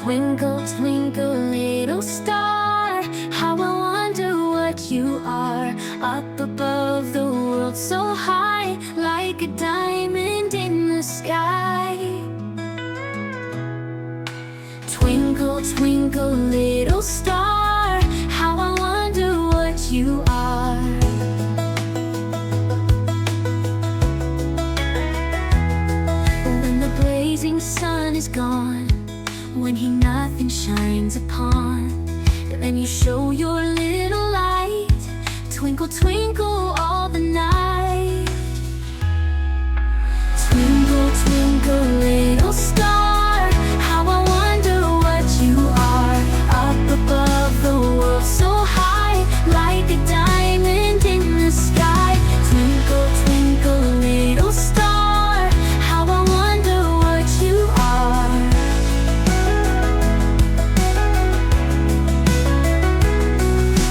Twinkle, twinkle, little star, how I wonder what you are. Up above the world so high, like a diamond in the sky. Twinkle, twinkle, little star, how I wonder what you are. When the blazing sun is gone, when nothing shines upon, then you show your little light. Twinkle, twinkle all the night. Twinkle, twinkle, little star, how I wonder what you are. Up above the world so high, like a diamond in the sky. Twinkle, twinkle, little star, how I wonder what you are.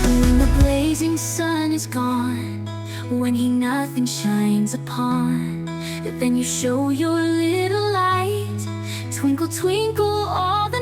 When the blazing sun is gone, when nothing shines upon, then you show your little light. Twinkle, twinkle all the